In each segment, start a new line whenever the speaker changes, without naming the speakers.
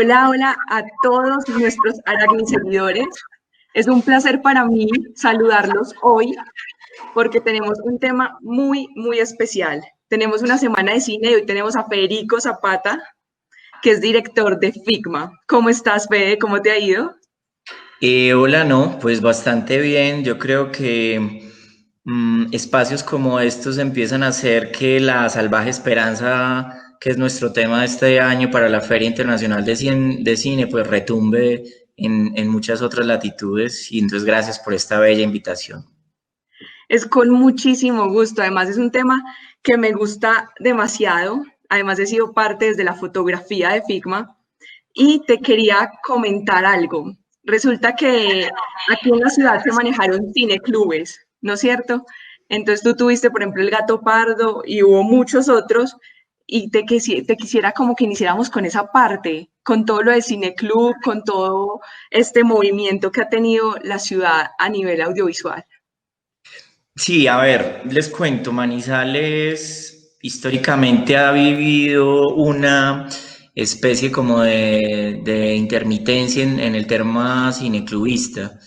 Hola, hola a todos nuestros Aracni seguidores. Es un placer para mí saludarlos hoy porque tenemos un tema muy especial. Tenemos una semana de cine y hoy tenemos a Federico Zapata, que es director de Figma. ¿Cómo estás, Fede? ¿Cómo te ha ido?
Hola, no, pues bastante bien. Yo creo que espacios como estos empiezan a hacer que la salvaje esperanza, que es nuestro tema de este año para la Feria Internacional de Cine, pues retumbe en muchas otras latitudes. Y entonces gracias por esta bella invitación.
Es con muchísimo gusto. Además, es un tema que me gusta demasiado. Además, he sido parte desde la fotografía de Figma y te quería comentar algo. Resulta que aquí en la ciudad se manejaron cineclubes, ¿no es cierto? Entonces tú tuviste, por ejemplo, el Gato Pardo y hubo muchos otros y te quisiera como que iniciáramos con esa parte, con todo lo del cineclub, con todo este movimiento que ha tenido la ciudad a nivel audiovisual.
Sí, a ver, les cuento, Manizales históricamente ha vivido una especie como de intermitencia en el tema cineclubista.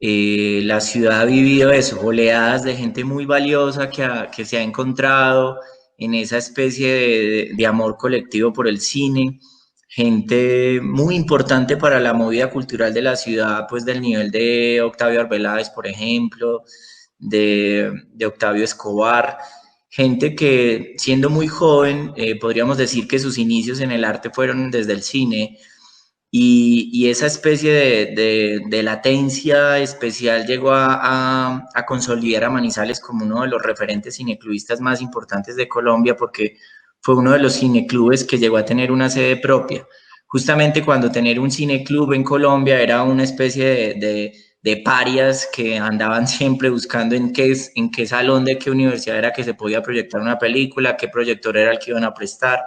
La ciudad ha vivido eso, oleadas de gente muy valiosa que se ha encontrado en esa especie de amor colectivo por el cine, gente muy importante para la movida cultural de la ciudad, pues del nivel de Octavio Arbeláez, por ejemplo, de Octavio Escobar, gente que siendo muy joven, podríamos decir que sus inicios en el arte fueron desde el cine, y esa especie de latencia especial llegó a consolidar a Manizales como uno de los referentes cineclubistas más importantes de Colombia, porque fue uno de los cineclubes que llegó a tener una sede propia. Justamente cuando tener un cineclub en Colombia era una especie de parias que andaban siempre buscando en qué salón de qué universidad era que se podía proyectar una película, qué proyector era el que iban a prestar.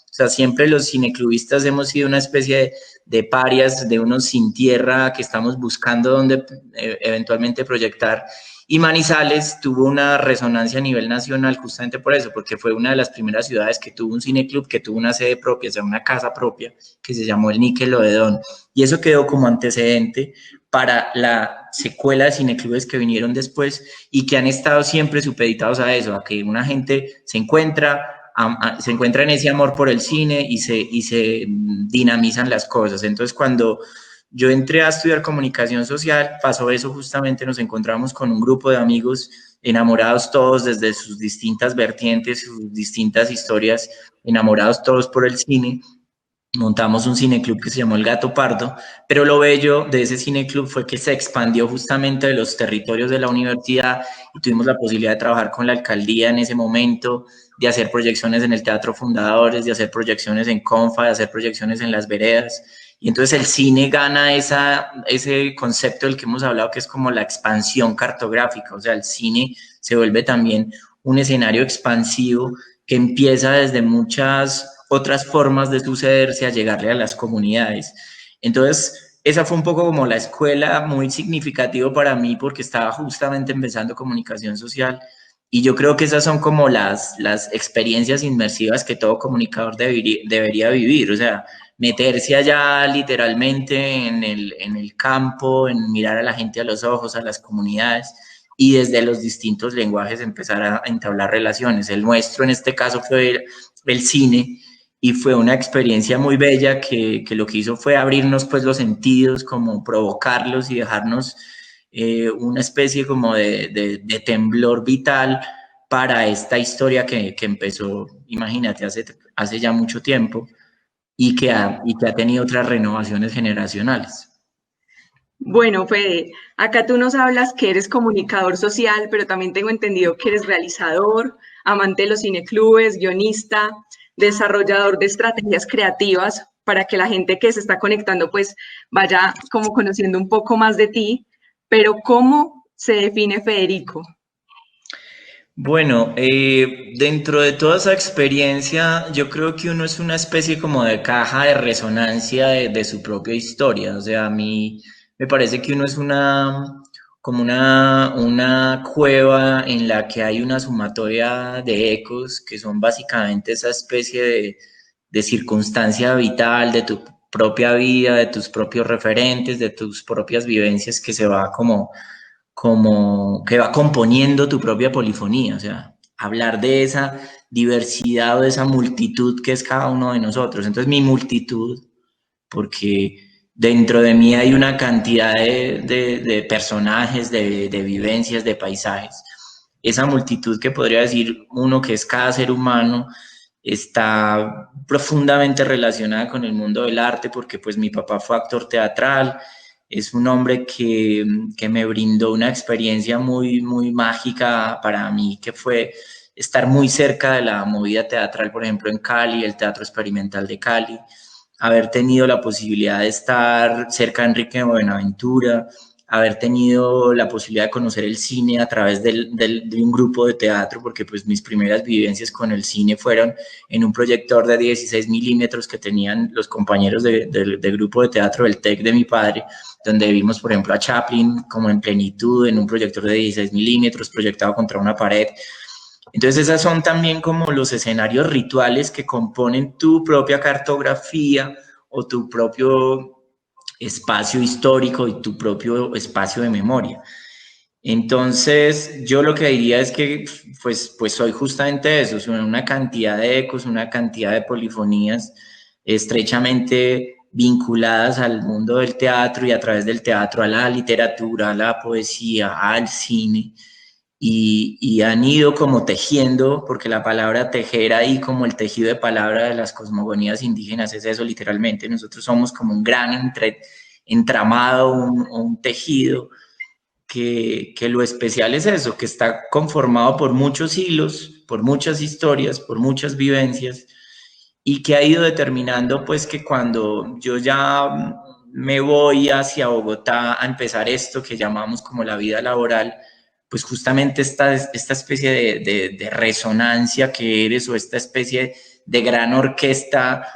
O sea, siempre los cineclubistas hemos sido una especie de parias, de unos sin tierra que estamos buscando dónde eventualmente proyectar. Y Manizales tuvo una resonancia a nivel nacional justamente por eso, porque fue una de las primeras ciudades que tuvo un cineclub, que tuvo una sede propia, o sea, una casa propia, que se llamó el Nickelodeon. Y eso quedó como antecedente para la secuela de cineclubes que vinieron después y que han estado siempre supeditados a eso, a que una gente se encuentra en ese amor por el cine y se dinamizan las cosas. Entonces, cuando yo entré a estudiar comunicación social, pasó eso justamente, nos encontramos con un grupo de amigos enamorados todos desde sus distintas vertientes, sus distintas historias, enamorados todos por el cine. Montamos un cineclub que se llamó El Gato Pardo, pero lo bello de ese cineclub fue que se expandió justamente de los territorios de la universidad y tuvimos la posibilidad de trabajar con la alcaldía en ese momento, de hacer proyecciones en el Teatro Fundadores, de hacer proyecciones en Confa, de hacer proyecciones en Las Veredas. Y entonces el cine gana ese concepto del que hemos hablado, que es como la expansión cartográfica, o sea, el cine se vuelve también un escenario expansivo que empieza desde muchas otras formas de sucederse a llegarle a las comunidades. Entonces, esa fue un poco como la escuela muy significativo para mí porque estaba justamente empezando comunicación social y yo creo que esas son como las experiencias inmersivas que todo comunicador debería vivir, o sea, meterse allá literalmente en el campo, en mirar a la gente a los ojos, a las comunidades y desde los distintos lenguajes empezar a entablar relaciones. El nuestro en este caso fue el cine y fue una experiencia muy bella que lo que hizo fue abrirnos pues los sentidos, como provocarlos y dejarnos una especie como de temblor vital para esta historia que empezó, imagínate, hace ya mucho tiempo y que ha tenido otras renovaciones generacionales.
Bueno, Fede, acá tú nos hablas que eres comunicador social, pero también tengo entendido que eres realizador, amante de los cineclubes, guionista, desarrollador de estrategias creativas para que la gente que se está conectando pues vaya como conociendo un poco más de ti. Pero ¿cómo se define Federico?
Bueno, dentro de toda esa experiencia, yo creo que uno es una especie como de caja de resonancia de su propia historia. O sea, a mí me parece que uno es como una cueva en la que hay una sumatoria de ecos que son básicamente esa especie de circunstancia vital propia vida, de tus propios referentes, de tus propias vivencias que se va que va componiendo tu propia polifonía, o sea, hablar de esa diversidad o de esa multitud que es cada uno de nosotros. Entonces mi multitud, porque dentro de mí hay una cantidad de personajes, de vivencias, de paisajes. Esa multitud que podría decir uno que es cada ser humano está profundamente relacionada con el mundo del arte porque pues mi papá fue actor teatral, es un hombre que me brindó una experiencia muy mágica para mí, que fue estar muy cerca de la movida teatral, por ejemplo, en Cali, el Teatro Experimental de Cali, haber tenido la posibilidad de estar cerca de Enrique Buenaventura, haber tenido la posibilidad de conocer el cine a través de un grupo de teatro, porque pues mis primeras vivencias con el cine fueron en un proyector de 16 milímetros que tenían los compañeros del grupo de teatro del TEC de mi padre, donde vimos, por ejemplo, a Chaplin como en plenitud, en un proyector de 16 milímetros, proyectado contra una pared. Entonces esas son también como los escenarios rituales que componen tu propia cartografía o tu propio espacio histórico y tu propio espacio de memoria. Entonces, yo lo que diría es que pues soy justamente eso, son una cantidad de ecos, una cantidad de polifonías estrechamente vinculadas al mundo del teatro y a través del teatro a la literatura, a la poesía, al cine, y han ido como tejiendo, porque la palabra tejer ahí como el tejido de palabra de las cosmogonías indígenas es eso literalmente, nosotros somos como un gran entramado, un tejido, que lo especial es eso, que está conformado por muchos hilos, por muchas historias, por muchas vivencias, y que ha ido determinando pues que cuando yo ya me voy hacia Bogotá a empezar esto que llamamos como la vida laboral, pues justamente esta especie de resonancia que eres o esta especie de gran orquesta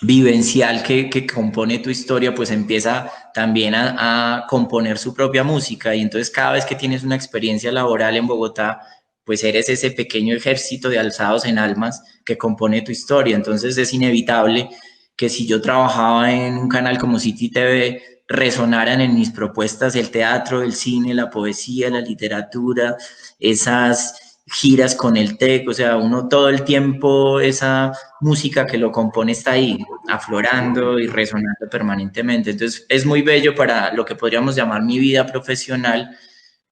vivencial que compone tu historia, pues empieza también a componer su propia música y entonces cada vez que tienes una experiencia laboral en Bogotá, pues eres ese pequeño ejército de alzados en almas que compone tu historia. Entonces es inevitable que si yo trabajaba en un canal como City TV, resonaran en mis propuestas el teatro, el cine, la poesía, la literatura, esas giras con el TEC, o sea, uno todo el tiempo, esa música que lo compone está ahí, aflorando y resonando permanentemente. Entonces, es muy bello para lo que podríamos llamar mi vida profesional,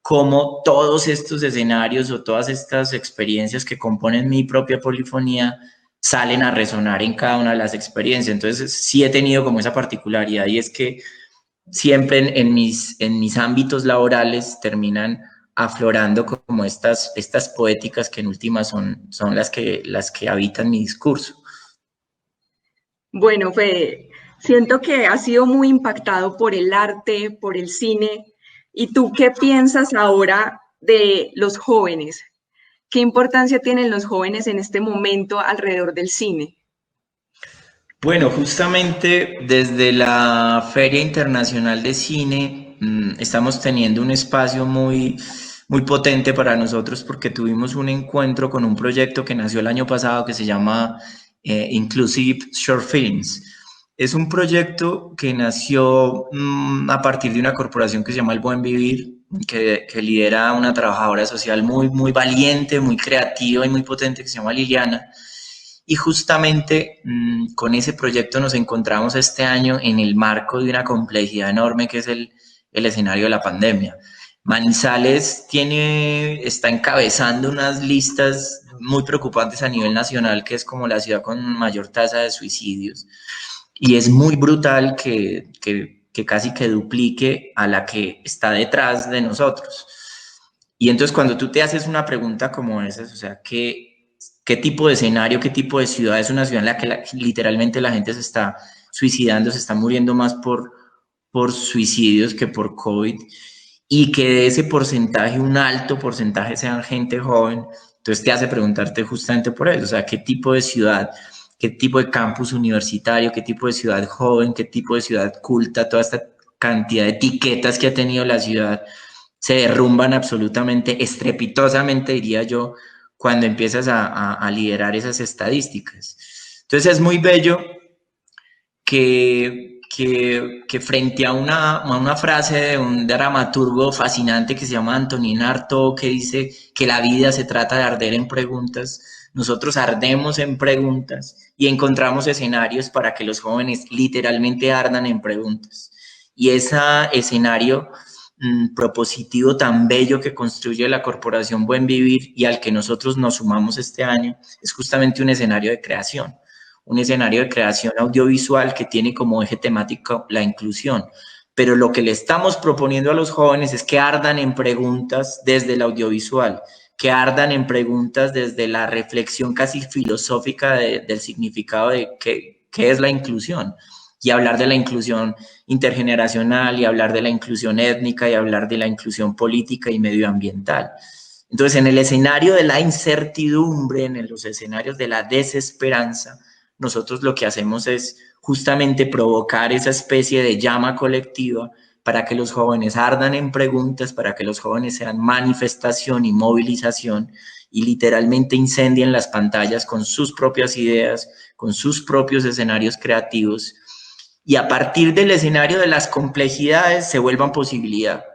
como todos estos escenarios o todas estas experiencias que componen mi propia polifonía salen a resonar en cada una de las experiencias. Entonces, sí he tenido como esa particularidad y es que siempre en mis ámbitos laborales terminan aflorando como estas poéticas que en últimas son las que habitan mi discurso.
Bueno, Fede, siento que has sido muy impactado por el arte, por el cine. ¿Y tú qué piensas ahora de los jóvenes? ¿Qué importancia tienen los jóvenes en este momento alrededor del cine?
Bueno, justamente desde la Feria Internacional de Cine estamos teniendo un espacio muy potente para nosotros porque tuvimos un encuentro con un proyecto que nació el año pasado que se llama Inclusive Short Films. Es un proyecto que nació a partir de una corporación que se llama El Buen Vivir, que lidera una trabajadora social muy valiente, muy creativa y muy potente que se llama Liliana. Y justamente con ese proyecto nos encontramos este año en el marco de una complejidad enorme que es el escenario de la pandemia. Manizales está encabezando unas listas muy preocupantes a nivel nacional, que es como la ciudad con mayor tasa de suicidios. Y es muy brutal que casi que duplique a la que está detrás de nosotros. Y entonces cuando tú te haces una pregunta como esa, o sea, ¿qué tipo de escenario, qué tipo de ciudad es una ciudad en la que literalmente la gente se está suicidando, se está muriendo más por suicidios que por COVID? Y que de ese porcentaje, un alto porcentaje sean gente joven, entonces te hace preguntarte justamente por eso, o sea, qué tipo de ciudad, qué tipo de campus universitario, qué tipo de ciudad joven, qué tipo de ciudad culta, toda esta cantidad de etiquetas que ha tenido la ciudad se derrumban absolutamente, estrepitosamente, diría yo, cuando empiezas a liderar esas estadísticas. Entonces es muy bello que frente a una frase de un dramaturgo fascinante que se llama Antonin Artaud, que dice que la vida se trata de arder en preguntas, nosotros ardemos en preguntas y encontramos escenarios para que los jóvenes literalmente ardan en preguntas. Y ese escenario propositivo tan bello que construye la Corporación Buen Vivir y al que nosotros nos sumamos este año es justamente un escenario de creación. Un escenario de creación audiovisual que tiene como eje temático la inclusión. Pero lo que le estamos proponiendo a los jóvenes es que ardan en preguntas desde el audiovisual, que ardan en preguntas desde la reflexión casi filosófica del significado de qué es la inclusión. Y hablar de la inclusión intergeneracional, y hablar de la inclusión étnica, y hablar de la inclusión política y medioambiental. Entonces, en el escenario de la incertidumbre, en los escenarios de la desesperanza, nosotros lo que hacemos es justamente provocar esa especie de llama colectiva para que los jóvenes ardan en preguntas, para que los jóvenes sean manifestación y movilización y literalmente incendien las pantallas con sus propias ideas, con sus propios escenarios creativos y a partir del escenario de las complejidades se vuelvan posibilidad.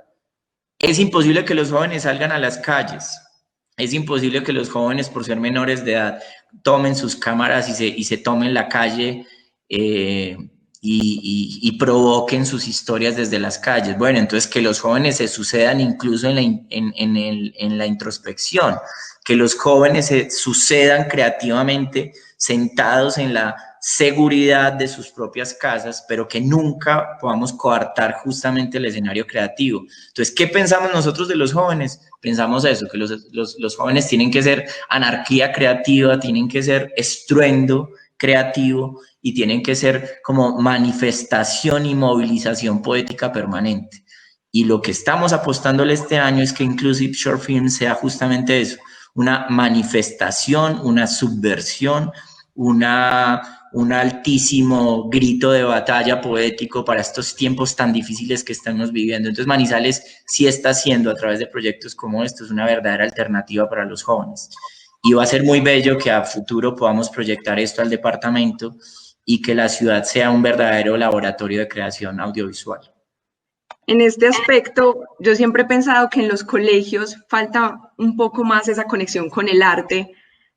Es imposible que los jóvenes salgan a las calles. Es imposible que los jóvenes, por ser menores de edad, tomen sus cámaras y se tomen la calle y provoquen sus historias desde las calles. Bueno, entonces que los jóvenes se sucedan incluso en la introspección, que los jóvenes se sucedan creativamente sentados en la seguridad de sus propias casas, pero que nunca podamos coartar justamente el escenario creativo. Entonces, ¿qué pensamos nosotros de los jóvenes? Pensamos eso, que los jóvenes tienen que ser anarquía creativa, tienen que ser estruendo creativo y tienen que ser como manifestación y movilización poética permanente. Y lo que estamos apostándole este año es que Inclusive Short Film sea justamente eso, una manifestación, una subversión, un altísimo grito de batalla poético para estos tiempos tan difíciles que estamos viviendo. Entonces Manizales sí está haciendo a través de proyectos como estos una verdadera alternativa para los jóvenes. Y va a ser muy bello que a futuro podamos proyectar esto al departamento y que la ciudad sea un verdadero laboratorio de creación audiovisual.
En este aspecto, yo siempre he pensado que en los colegios falta un poco más esa conexión con el arte.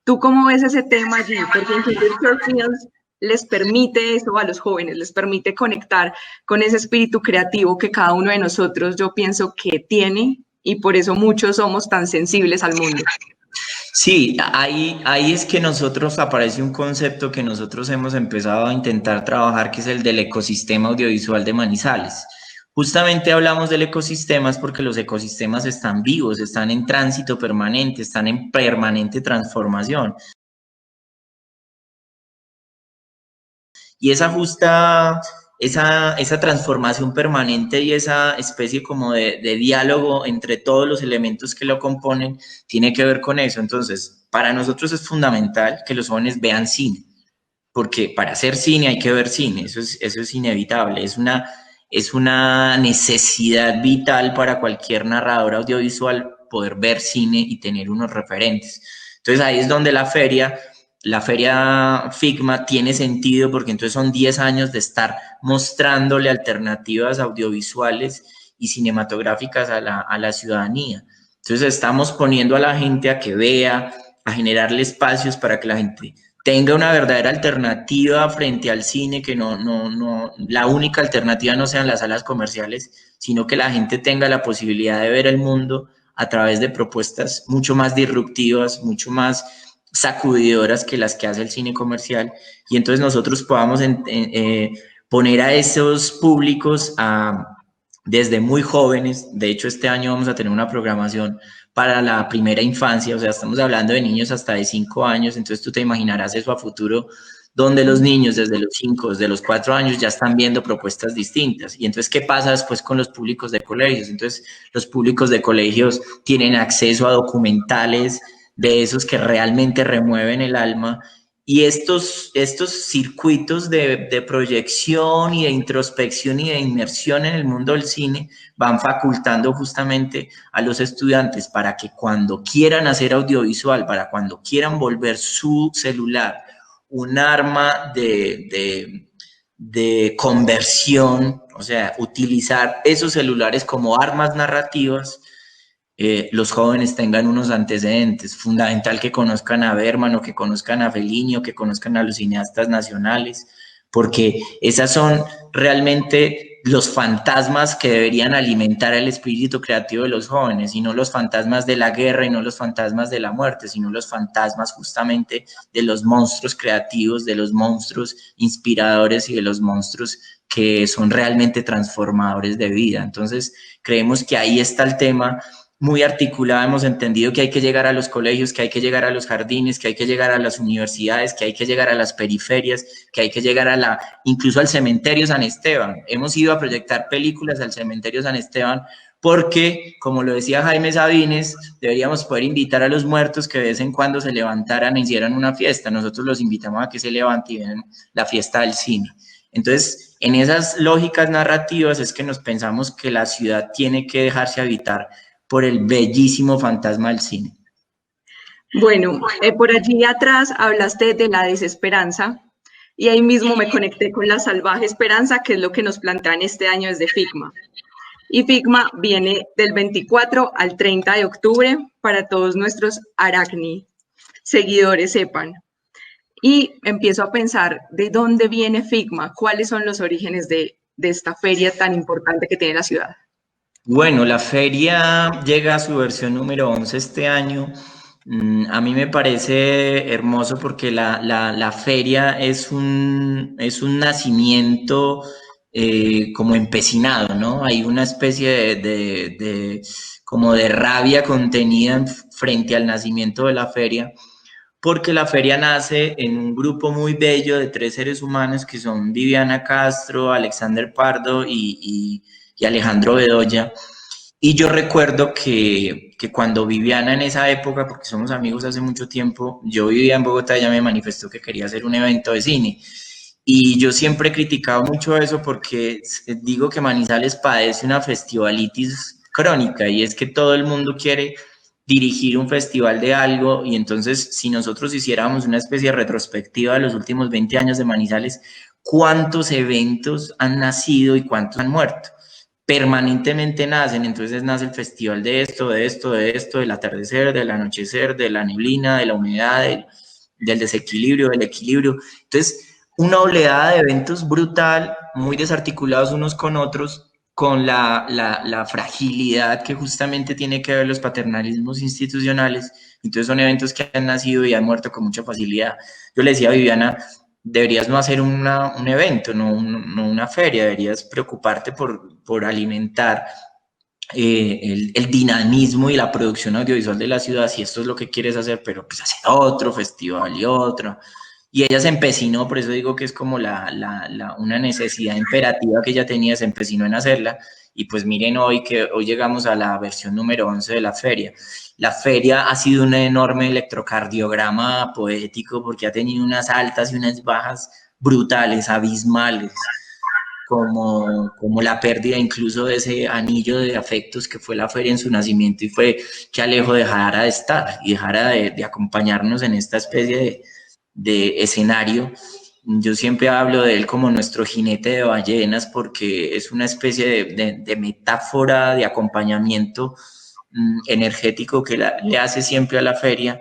¿Tú cómo ves ese tema allí? Porque Inclusive Short Films les permite eso a los jóvenes, les permite conectar con ese espíritu creativo que cada uno de nosotros, yo pienso que tiene, y por eso muchos somos tan sensibles al mundo.
Sí, ahí es que nosotros aparece un concepto que nosotros hemos empezado a intentar trabajar, que es el del ecosistema audiovisual de Manizales. Justamente hablamos del ecosistema porque los ecosistemas están vivos, están en tránsito permanente, están en permanente transformación. Y esa transformación permanente y esa especie como de diálogo entre todos los elementos que lo componen tiene que ver con eso. Entonces, para nosotros es fundamental que los jóvenes vean cine, porque para hacer cine hay que ver cine, eso es inevitable, es una necesidad vital para cualquier narrador audiovisual poder ver cine y tener unos referentes. Entonces ahí es donde la feria Figma tiene sentido, porque entonces son 10 años de estar mostrándole alternativas audiovisuales y cinematográficas a la ciudadanía. Entonces estamos poniendo a la gente a que vea, a generarle espacios para que la gente tenga una verdadera alternativa frente al cine, que la única alternativa no sean las salas comerciales, sino que la gente tenga la posibilidad de ver el mundo a través de propuestas mucho más disruptivas, mucho más sacudidoras que las que hace el cine comercial, y entonces nosotros podamos poner a esos públicos desde muy jóvenes. De hecho, este año vamos a tener una programación para la primera infancia, o sea, estamos hablando de niños hasta de 5 años, entonces tú te imaginarás eso a futuro, donde los niños desde los 5, desde los 4 años ya están viendo propuestas distintas. Y entonces, ¿qué pasa después con los públicos de colegios? Entonces, los públicos de colegios tienen acceso a documentales de esos que realmente remueven el alma, y estos circuitos de proyección y de introspección y de inmersión en el mundo del cine van facultando justamente a los estudiantes para que cuando quieran hacer audiovisual, para cuando quieran volver su celular un arma de conversión, o sea, utilizar esos celulares como armas narrativas, los jóvenes tengan unos antecedentes. Fundamental que conozcan a Berman, o que conozcan a Fellini, o que conozcan a los cineastas nacionales, porque esas son realmente los fantasmas que deberían alimentar el espíritu creativo de los jóvenes, y no los fantasmas de la guerra y no los fantasmas de la muerte, sino los fantasmas justamente de los monstruos creativos, de los monstruos inspiradores y de los monstruos que son realmente transformadores de vida. Entonces, creemos que ahí está el tema muy articulado. Hemos entendido que hay que llegar a los colegios, que hay que llegar a los jardines, que hay que llegar a las universidades, que hay que llegar a las periferias, que hay que llegar incluso al cementerio San Esteban. Hemos ido a proyectar películas al cementerio San Esteban porque, como lo decía Jaime Sabines, deberíamos poder invitar a los muertos que de vez en cuando se levantaran e hicieran una fiesta. Nosotros los invitamos a que se levanten y vean la fiesta del cine. Entonces, en esas lógicas narrativas es que nos pensamos que la ciudad tiene que dejarse habitar por el bellísimo fantasma del cine.
Bueno, por allí atrás hablaste de la desesperanza y ahí mismo me conecté con la salvaje esperanza, que es lo que nos plantean este año desde Figma. Y Figma viene del 24 al 30 de octubre para todos nuestros Aracni seguidores sepan. Y empiezo a pensar de dónde viene Figma, cuáles son los orígenes de esta feria tan importante que tiene la ciudad.
Bueno, la feria llega a su versión número 11 este año. A mí me parece hermoso porque la feria es un nacimiento como empecinado, ¿no? Hay una especie como de rabia contenida frente al nacimiento de la feria, porque la feria nace en un grupo muy bello de 3 seres humanos que son Viviana Castro, Alexander Pardo y Alejandro Bedoya. Y yo recuerdo que cuando Viviana, en esa época, porque somos amigos hace mucho tiempo, yo vivía en Bogotá, ella me manifestó que quería hacer un evento de cine. Y yo siempre he criticado mucho eso porque digo que Manizales padece una festivalitis crónica, y es que todo el mundo quiere dirigir un festival de algo, y entonces si nosotros hiciéramos una especie de retrospectiva de los últimos 20 años de Manizales, ¿cuántos eventos han nacido y cuántos han muerto? Permanentemente nacen. Entonces nace el festival de esto, de esto, de esto, del atardecer, del anochecer, de la neblina, de la humedad, del desequilibrio, del equilibrio. Entonces, una oleada de eventos brutal, muy desarticulados unos con otros, con la fragilidad que justamente tiene que ver los paternalismos institucionales. Entonces son eventos que han nacido y han muerto con mucha facilidad. Yo le decía a Viviana, deberías no hacer un evento, no una feria, deberías preocuparte por alimentar el dinamismo y la producción audiovisual de la ciudad, si esto es lo que quieres hacer, pero pues hacer otro festival y otro. Y ella se empecinó, por eso digo que es como una necesidad imperativa que ella tenía, se empecinó en hacerla. Y pues miren hoy llegamos a la versión número 11 de la feria. La feria ha sido un enorme electrocardiograma poético porque ha tenido unas altas y unas bajas brutales, abismales, como la pérdida incluso de ese anillo de afectos que fue la feria en su nacimiento, y fue que Alejo dejara de estar y dejara de acompañarnos en esta especie de escenario. Yo siempre hablo de él como nuestro jinete de ballenas, porque es una especie de metáfora de acompañamiento energético que le hace siempre a la feria.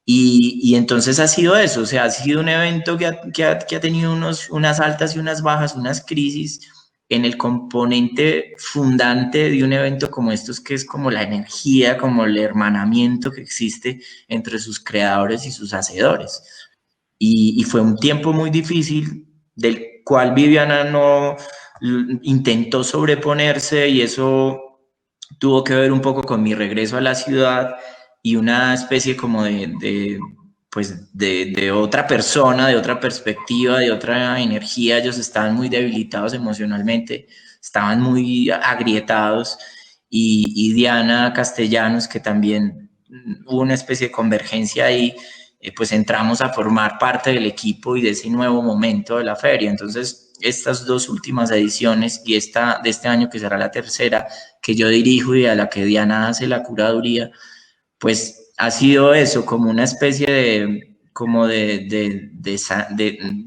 Y entonces ha sido eso, o sea, ha sido un evento que ha tenido unas altas y unas bajas, unas crisis en el componente fundante de un evento como estos, que es como la energía, como el hermanamiento que existe entre sus creadores y sus hacedores. Y fue un tiempo muy difícil, del cual Viviana no intentó sobreponerse, y eso tuvo que ver un poco con mi regreso a la ciudad y una especie como de otra persona, de otra perspectiva, de otra energía. Ellos estaban muy debilitados emocionalmente, estaban muy agrietados, y Diana Castellanos, que también hubo una especie de convergencia ahí, pues entramos a formar parte del equipo y de ese nuevo momento de la feria. Entonces, estas 2 últimas ediciones y esta de este año, que será la tercera, que yo dirijo y a la que Diana hace la curaduría, pues ha sido eso, como una especie como de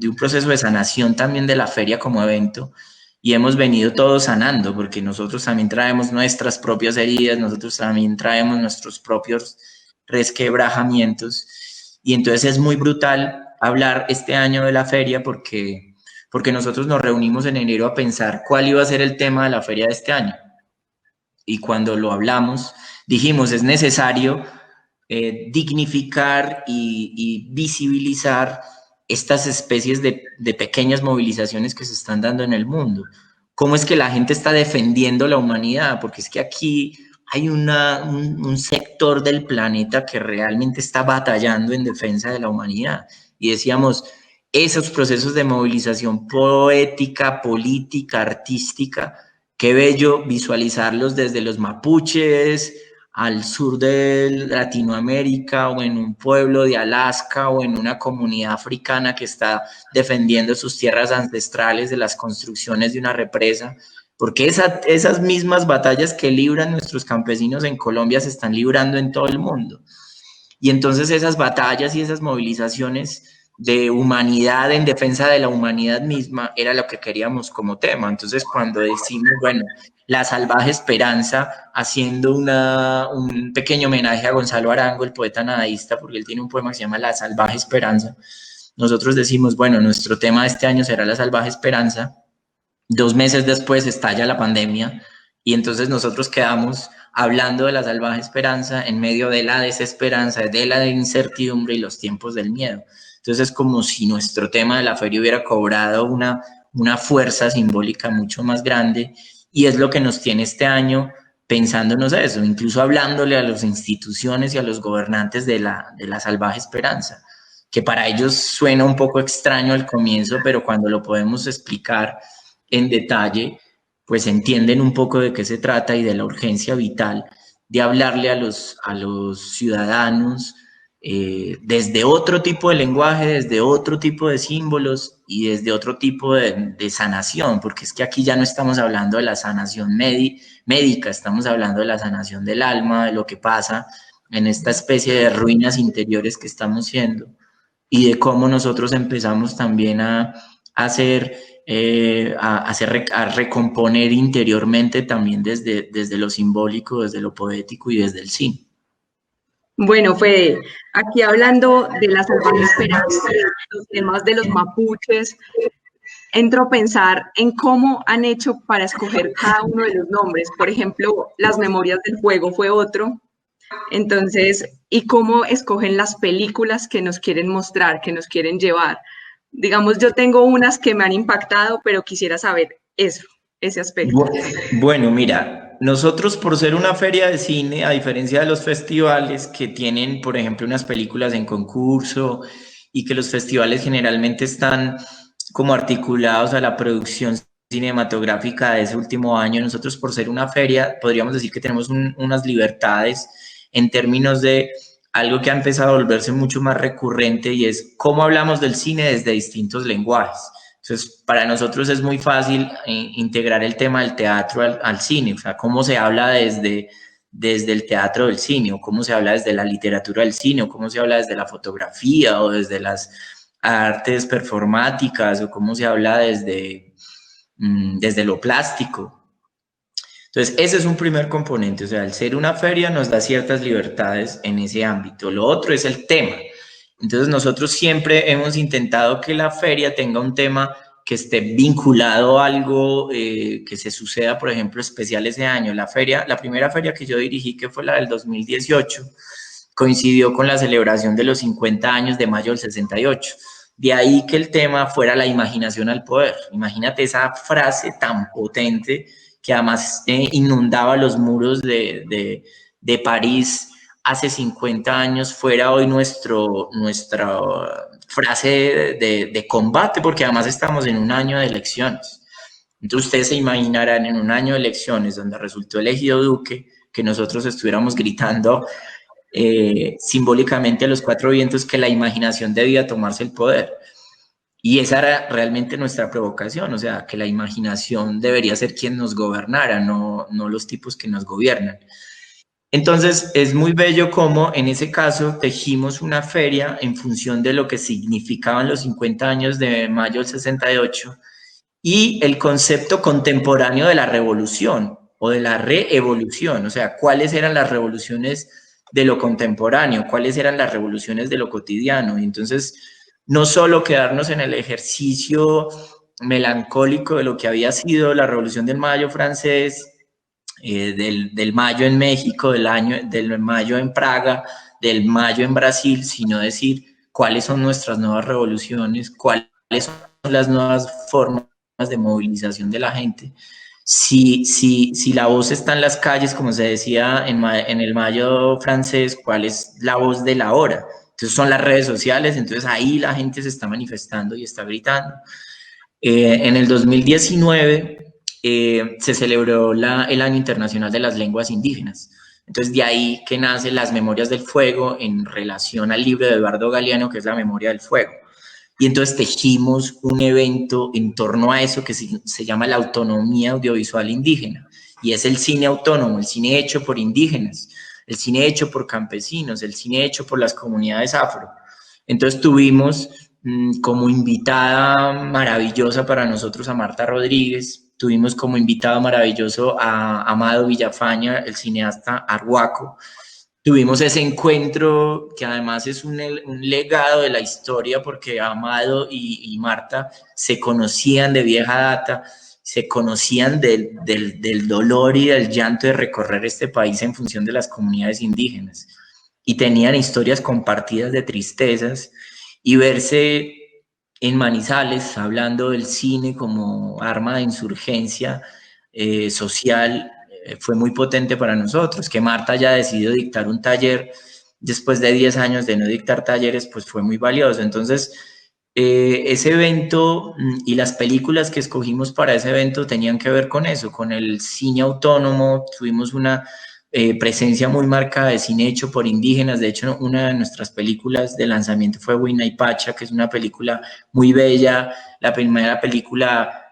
un proceso de sanación también de la feria como evento, y hemos venido todos sanando, porque nosotros también traemos nuestras propias heridas, nosotros también traemos nuestros propios resquebrajamientos, y entonces es muy brutal hablar este año de la feria porque nosotros nos reunimos en enero a pensar cuál iba a ser el tema de la feria de este año. Y cuando lo hablamos, dijimos, es necesario dignificar y visibilizar estas especies de pequeñas movilizaciones que se están dando en el mundo. ¿Cómo es que la gente está defendiendo la humanidad? Porque es que aquí hay un sector del planeta que realmente está batallando en defensa de la humanidad. Y decíamos, esos procesos de movilización poética, política, artística, qué bello visualizarlos desde los mapuches al sur de Latinoamérica o en un pueblo de Alaska o en una comunidad africana que está defendiendo sus tierras ancestrales de las construcciones de una represa, porque esas mismas batallas que libran nuestros campesinos en Colombia se están librando en todo el mundo. Y entonces esas batallas y esas movilizaciones de humanidad en defensa de la humanidad misma era lo que queríamos como tema. Entonces cuando decimos, bueno, la salvaje esperanza, haciendo un pequeño homenaje a Gonzalo Arango, el poeta nadaísta, porque él tiene un poema que se llama La salvaje esperanza, nosotros decimos, bueno, nuestro tema de este año será la salvaje esperanza. 2 meses después estalla la pandemia y entonces nosotros quedamos hablando de la salvaje esperanza en medio de la desesperanza, de la incertidumbre y los tiempos del miedo. Entonces es como si nuestro tema de la feria hubiera cobrado una fuerza simbólica mucho más grande y es lo que nos tiene este año pensándonos eso, incluso hablándole a las instituciones y a los gobernantes de la salvaje esperanza, que para ellos suena un poco extraño al comienzo, pero cuando lo podemos explicar en detalle, pues entienden un poco de qué se trata y de la urgencia vital de hablarle a los ciudadanos desde otro tipo de lenguaje, desde otro tipo de símbolos y desde otro tipo de sanación, porque es que aquí ya no estamos hablando de la sanación médica, estamos hablando de la sanación del alma, de lo que pasa en esta especie de ruinas interiores que estamos siendo y de cómo nosotros empezamos también a hacer a recomponer interiormente también desde lo simbólico, desde lo poético y desde el cine.
Bueno, Fede, aquí hablando de la salvaje esperanza, los temas de los mapuches, entro a pensar en cómo han hecho para escoger cada uno de los nombres. Por ejemplo, Las Memorias del Fuego fue otro. Entonces, y cómo escogen las películas que nos quieren mostrar, que nos quieren llevar. Digamos, yo tengo unas que me han impactado, pero quisiera saber eso, ese aspecto.
Bueno, mira, nosotros por ser una feria de cine, a diferencia de los festivales que tienen, por ejemplo, unas películas en concurso y que los festivales generalmente están como articulados a la producción cinematográfica de ese último año, nosotros por ser una feria podríamos decir que tenemos unas libertades en términos de algo que ha empezado a volverse mucho más recurrente y es cómo hablamos del cine desde distintos lenguajes. Entonces, para nosotros es muy fácil integrar el tema del teatro al cine, o sea, cómo se habla desde el teatro del cine, o cómo se habla desde la literatura del cine, o cómo se habla desde la fotografía, o desde las artes performáticas, o cómo se habla desde lo plástico. Entonces, ese es un primer componente, o sea, el ser una feria nos da ciertas libertades en ese ámbito. Lo otro es el tema. Entonces, nosotros siempre hemos intentado que la feria tenga un tema que esté vinculado a algo que se suceda, por ejemplo, especial ese año. La primera feria que yo dirigí, que fue la del 2018, coincidió con la celebración de los 50 años de mayo del 68. De ahí que el tema fuera la imaginación al poder. Imagínate esa frase tan potente que además inundaba los muros de París hace 50 años, fuera hoy nuestra frase de combate, porque además estamos en un año de elecciones. Entonces ustedes se imaginarán en un año de elecciones donde resultó elegido Duque, que nosotros estuviéramos gritando simbólicamente a los 4 vientos que la imaginación debía tomarse el poder. Y esa era realmente nuestra provocación, o sea, que la imaginación debería ser quien nos gobernara, no los tipos que nos gobiernan. Entonces, es muy bello cómo en ese caso tejimos una feria en función de lo que significaban los 50 años de mayo del 68 y el concepto contemporáneo de la revolución o de la reevolución, o sea, cuáles eran las revoluciones de lo contemporáneo, cuáles eran las revoluciones de lo cotidiano. Y entonces, no solo quedarnos en el ejercicio melancólico de lo que había sido la Revolución del Mayo francés, del Mayo en México, del Mayo en Praga, del Mayo en Brasil, sino decir cuáles son nuestras nuevas revoluciones, cuáles son las nuevas formas de movilización de la gente. Si la voz está en las calles, como se decía en el Mayo francés, ¿cuál es la voz de la hora? Entonces son las redes sociales, entonces ahí la gente se está manifestando y está gritando. En el 2019 se celebró el Año Internacional de las Lenguas Indígenas. Entonces, de ahí que nacen las Memorias del Fuego en relación al libro de Eduardo Galeano, que es la Memoria del Fuego. Y entonces tejimos un evento en torno a eso que se llama la autonomía audiovisual indígena. Y es el cine autónomo, el cine hecho por indígenas, el cine hecho por campesinos, el cine hecho por las comunidades afro. Entonces tuvimos como invitada maravillosa para nosotros a Marta Rodríguez, tuvimos como invitado maravilloso a Amado Villafaña, el cineasta arhuaco. Tuvimos ese encuentro que además es un legado de la historia porque Amado y Marta se conocían de vieja data, se conocían del dolor y del llanto de recorrer este país en función de las comunidades indígenas y tenían historias compartidas de tristezas y verse en Manizales hablando del cine como arma de insurgencia social fue muy potente para nosotros. Que Marta haya decidido dictar un taller después de 10 años de no dictar talleres, pues fue muy valioso. Entonces, ese evento y las películas que escogimos para ese evento tenían que ver con eso, con el cine autónomo. Tuvimos una presencia muy marcada de cine hecho por indígenas. De hecho, una de nuestras películas de lanzamiento fue Huayna y Pacha, que es una película muy bella, la primera película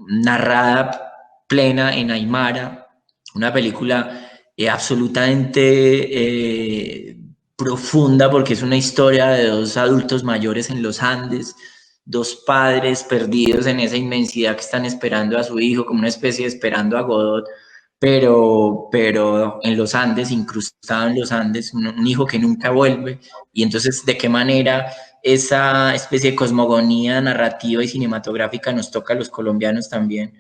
narrada plena en Aymara, una película absolutamente profunda porque es una historia de dos adultos mayores en los Andes, dos padres perdidos en esa inmensidad que están esperando a su hijo, como una especie de esperando a Godot, pero en los Andes, incrustado en los Andes, un hijo que nunca vuelve. Y entonces, ¿de qué manera esa especie de cosmogonía narrativa y cinematográfica nos toca a los colombianos también?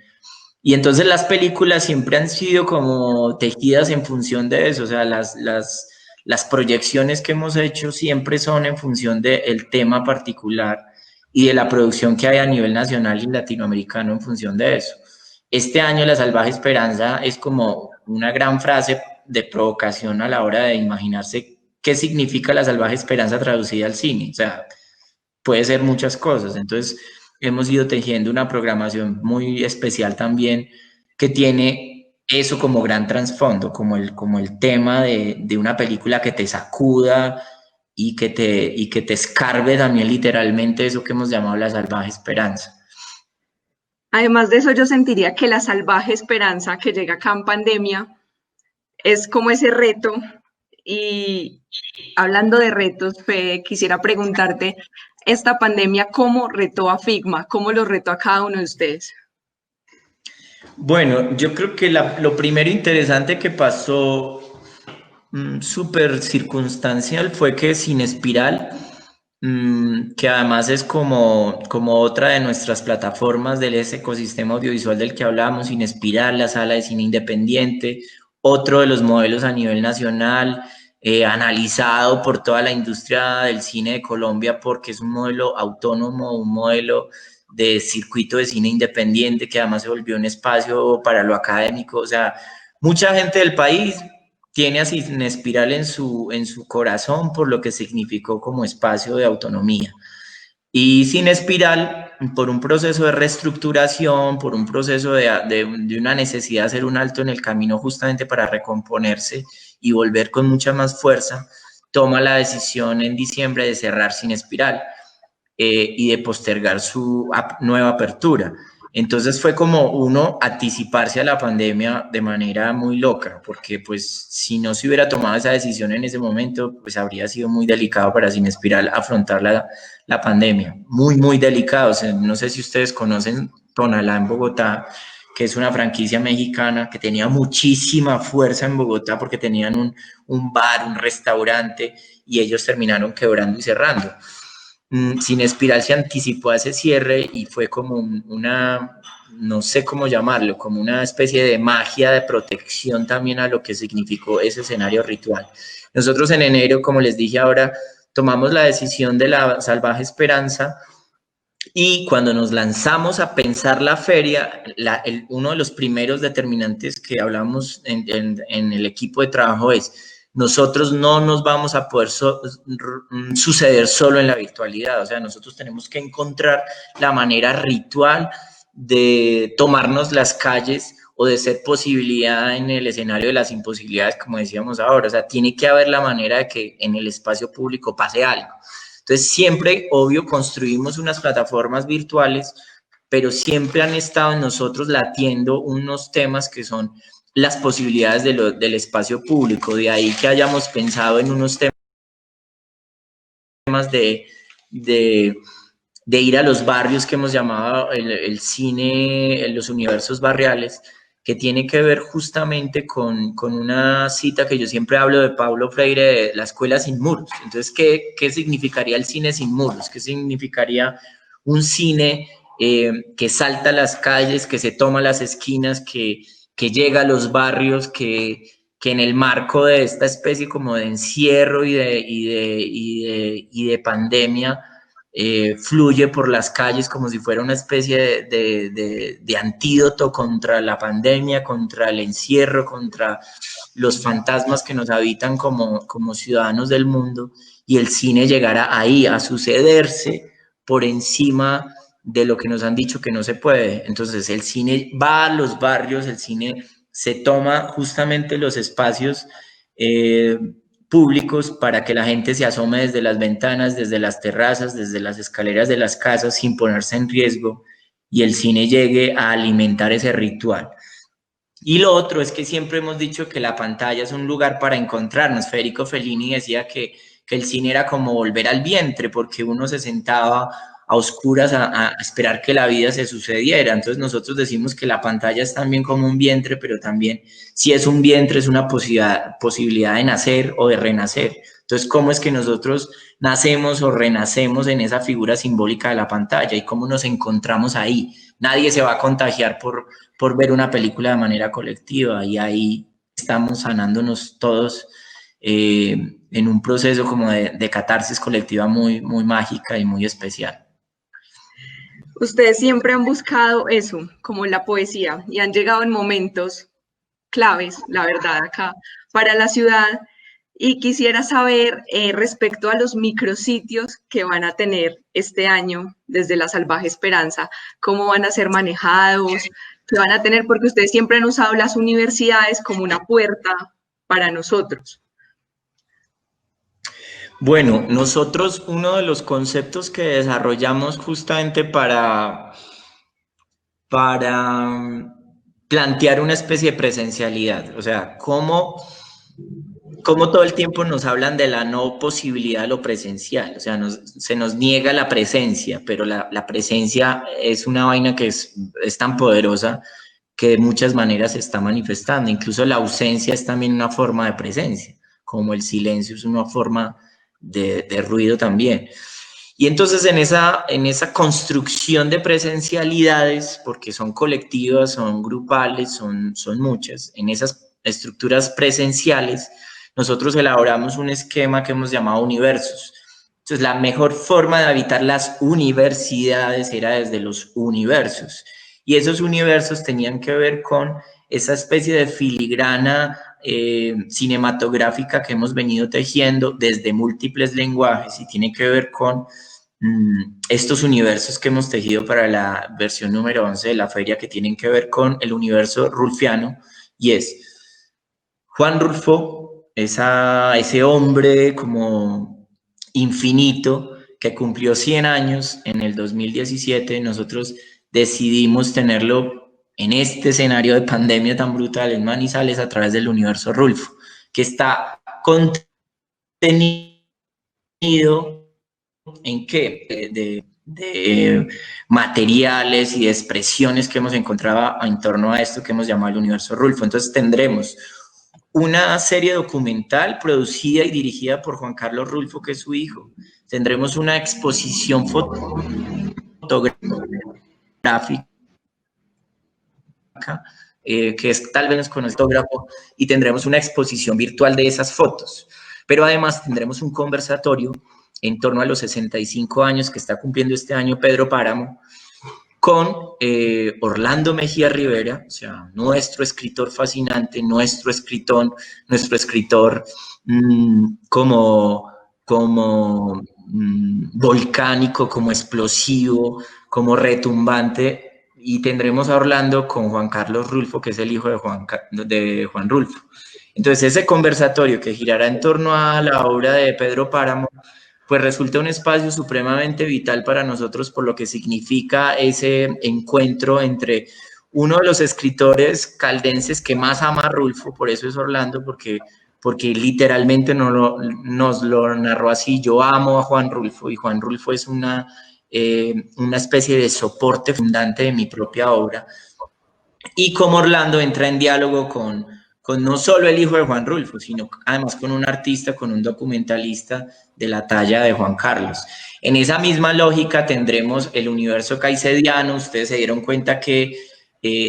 Y entonces las películas siempre han sido como tejidas en función de eso, o sea, las proyecciones que hemos hecho siempre son en función del tema particular y de la producción que hay a nivel nacional y latinoamericano en función de eso. Este año La Salvaje Esperanza es como una gran frase de provocación a la hora de imaginarse qué significa la salvaje esperanza traducida al cine. O sea, puede ser muchas cosas. Entonces, hemos ido tejiendo una programación muy especial también que tiene eso como gran trasfondo, como el tema de una película que te sacuda y que te escarbe también literalmente eso que hemos llamado la salvaje esperanza.
Además de eso, yo sentiría que la salvaje esperanza que llega acá en pandemia es como ese reto. Y hablando de retos, Fede, quisiera preguntarte, esta pandemia, ¿cómo retó a Figma? ¿Cómo lo retó a cada uno de ustedes?
Bueno, yo creo que lo primero interesante que pasó, súper circunstancial, fue que Sin Espiral, que además es como otra de nuestras plataformas del ecosistema audiovisual del que hablábamos, Sin Espiral, la sala de cine independiente, otro de los modelos a nivel nacional, analizado por toda la industria del cine de Colombia, porque es un modelo autónomo, un modelo de circuito de cine independiente, que además se volvió un espacio para lo académico. O sea, mucha gente del país tiene a Sin Espiral en su corazón por lo que significó como espacio de autonomía. Y Sin Espiral, por un proceso de reestructuración, por un proceso de una necesidad de hacer un alto en el camino justamente para recomponerse y volver con mucha más fuerza, toma la decisión en diciembre de cerrar Sin Espiral y de postergar su nueva apertura. Entonces fue como uno anticiparse a la pandemia de manera muy loca, porque pues si no se hubiera tomado esa decisión en ese momento, pues habría sido muy delicado para Sin Espiral afrontar la pandemia. Muy, muy delicado. O sea, no sé si ustedes conocen Tonalá en Bogotá, que es una franquicia mexicana que tenía muchísima fuerza en Bogotá porque tenían un bar, un restaurante, y ellos terminaron quebrando y cerrando. Sin Espiral se anticipó a ese cierre y fue como una, no sé cómo llamarlo, como una especie de magia de protección también a lo que significó ese escenario ritual. Nosotros en enero, como les dije ahora, tomamos la decisión de la Salvaje Esperanza, y cuando nos lanzamos a pensar la feria, uno de los primeros determinantes que hablamos en el equipo de trabajo es: nosotros no nos vamos a poder suceder solo en la virtualidad. O sea, nosotros tenemos que encontrar la manera ritual de tomarnos las calles o de ser posibilidad en el escenario de las imposibilidades, como decíamos ahora. O sea, tiene que haber la manera de que en el espacio público pase algo. Entonces, siempre, obvio, construimos unas plataformas virtuales, pero siempre han estado en nosotros latiendo unos temas que son las posibilidades del espacio público. De ahí que hayamos pensado en unos temas de ir a los barrios que hemos llamado el cine, los universos barriales, que tiene que ver justamente con una cita que yo siempre hablo de Paulo Freire, de la escuela sin muros. Entonces, ¿qué significaría el cine sin muros? ¿Qué significaría un cine que salta las calles, que se toma las esquinas, que llega a los barrios, que en el marco de esta especie como de encierro y de pandemia, fluye por las calles como si fuera una especie de antídoto contra la pandemia, contra el encierro, contra los fantasmas que nos habitan como ciudadanos del mundo, y el cine llegará ahí a sucederse por encima de lo que nos han dicho que no se puede. Entonces el cine va a los barrios, el cine se toma justamente los espacios públicos para que la gente se asome desde las ventanas, desde las terrazas, desde las escaleras de las casas sin ponerse en riesgo, y el cine llegue a alimentar ese ritual. Y lo otro es que siempre hemos dicho que la pantalla es un lugar para encontrarnos. Federico Fellini decía que el cine era como volver al vientre, porque uno se sentaba a oscuras a esperar que la vida se sucediera. Entonces nosotros decimos que la pantalla es también como un vientre, pero también, si es un vientre, es una posibilidad de nacer o de renacer. Entonces, ¿cómo es que nosotros nacemos o renacemos en esa figura simbólica de la pantalla y cómo nos encontramos ahí? Nadie se va a contagiar por ver una película de manera colectiva, y ahí estamos sanándonos todos en un proceso como de catarsis colectiva muy, muy mágica y muy especial.
Ustedes siempre han buscado eso, como la poesía, y han llegado en momentos claves, la verdad, acá para la ciudad. Y quisiera saber respecto a los micrositios que van a tener este año desde la Salvaje Esperanza, cómo van a ser manejados, qué van a tener, porque ustedes siempre han usado las universidades como una puerta para nosotros.
Bueno, nosotros uno de los conceptos que desarrollamos justamente para plantear una especie de presencialidad, o sea, cómo todo el tiempo nos hablan de la no posibilidad de lo presencial. O sea, se nos niega la presencia, pero la presencia es una vaina que es tan poderosa que de muchas maneras se está manifestando. Incluso la ausencia es también una forma de presencia, como el silencio es una forma de ruido también. Y entonces en esa construcción de presencialidades, porque son colectivas, son grupales, son muchas, en esas estructuras presenciales, nosotros elaboramos un esquema que hemos llamado universos. Entonces, la mejor forma de habitar las universidades era desde los universos. Y esos universos tenían que ver con esa especie de filigrana cinematográfica que hemos venido tejiendo desde múltiples lenguajes, y tiene que ver con estos universos que hemos tejido para la versión número 11 de la feria, que tienen que ver con el universo rulfiano, y es Juan Rulfo, ese hombre como infinito que cumplió 100 años en el 2017. Nosotros decidimos tenerlo en este escenario de pandemia tan brutal en Manizales a través del Universo Rulfo, que está contenido en qué, de materiales y de expresiones que hemos encontrado en torno a esto que hemos llamado el Universo Rulfo. Entonces tendremos una serie documental producida y dirigida por Juan Carlos Rulfo, que es su hijo. Tendremos una exposición fotográfica, que es tal vez con fotógrafo, y tendremos una exposición virtual de esas fotos. Pero además tendremos un conversatorio en torno a los 65 años que está cumpliendo este año Pedro Páramo, con Orlando Mejía Rivera, o sea, nuestro escritor fascinante, nuestro escritor como volcánico, como explosivo, como retumbante, y tendremos a Orlando con Juan Carlos Rulfo, que es el hijo de Juan Rulfo. Entonces, ese conversatorio que girará en torno a la obra de Pedro Páramo, pues resulta un espacio supremamente vital para nosotros por lo que significa ese encuentro entre uno de los escritores caldenses que más ama a Rulfo, por eso es Orlando, porque literalmente nos lo narró así: yo amo a Juan Rulfo, y Juan Rulfo es una especie de soporte fundante de mi propia obra. Y como Orlando entra en diálogo con no solo el hijo de Juan Rulfo, sino además con un artista, con un documentalista de la talla de Juan Carlos. En esa misma lógica tendremos el universo caicediano. Ustedes se dieron cuenta que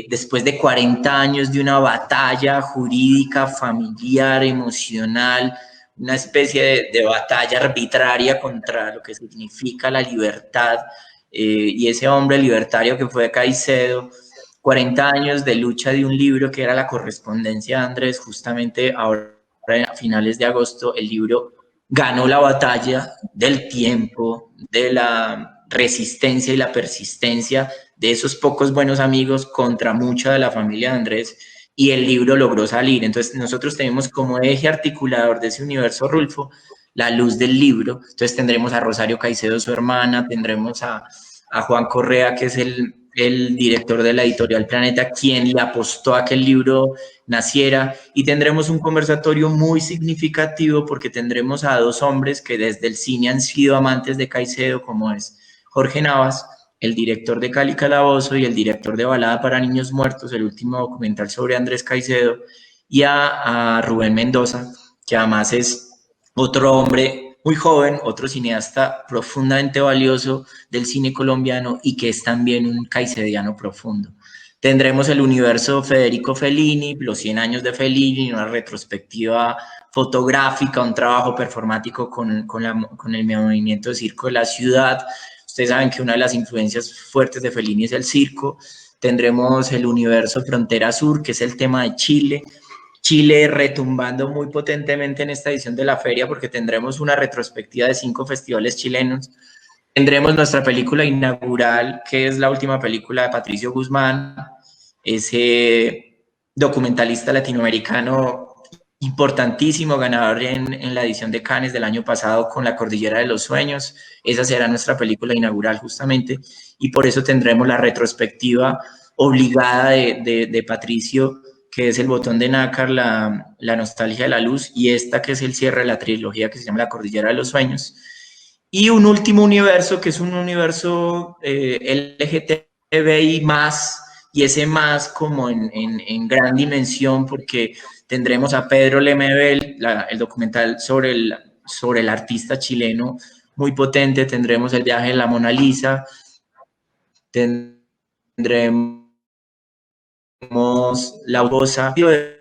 después de 40 años de una batalla jurídica, familiar, emocional, una especie de batalla arbitraria contra lo que significa la libertad, y ese hombre libertario que fue Caicedo, 40 años de lucha de un libro que era la correspondencia de Andrés. Justamente ahora a finales de agosto el libro ganó la batalla del tiempo, de la resistencia y la persistencia de esos pocos buenos amigos contra mucha de la familia de Andrés, y el libro logró salir. Entonces nosotros tenemos como eje articulador de ese universo Rulfo la luz del libro. Entonces tendremos a Rosario Caicedo, su hermana, tendremos a Juan Correa, que es el director de la editorial Planeta, quien le apostó a que el libro naciera, y tendremos un conversatorio muy significativo porque tendremos a dos hombres que desde el cine han sido amantes de Caicedo, como es Jorge Navas, el director de Cali Calabozo y el director de Balada para Niños Muertos, el último documental sobre Andrés Caicedo, y a Rubén Mendoza, que además es otro hombre muy joven, otro cineasta profundamente valioso del cine colombiano y que es también un caicediano profundo. Tendremos el universo Federico Fellini, los 100 años de Fellini, una retrospectiva fotográfica, un trabajo performático con el movimiento de circo de la ciudad. Ustedes saben que una de las influencias fuertes de Fellini es el circo. Tendremos el universo Frontera Sur, que es el tema de Chile. Chile retumbando muy potentemente en esta edición de la feria, porque tendremos una retrospectiva de 5 festivales chilenos. Tendremos nuestra película inaugural, que es la última película de Patricio Guzmán, ese documentalista latinoamericano importantísimo, ganador en la edición de Cannes del año pasado con La Cordillera de los Sueños. Esa será nuestra película inaugural justamente, y por eso tendremos la retrospectiva obligada de Patricio, que es El Botón de Nácar, la Nostalgia de la Luz, y esta que es el cierre de la trilogía que se llama La Cordillera de los Sueños. Y un último universo que es un universo LGTBI más, y ese más como en gran dimensión, porque tendremos a Pedro Lemebel, el documental sobre el artista chileno, muy potente. Tendremos El viaje de la Mona Lisa, tendremos La Bosa, de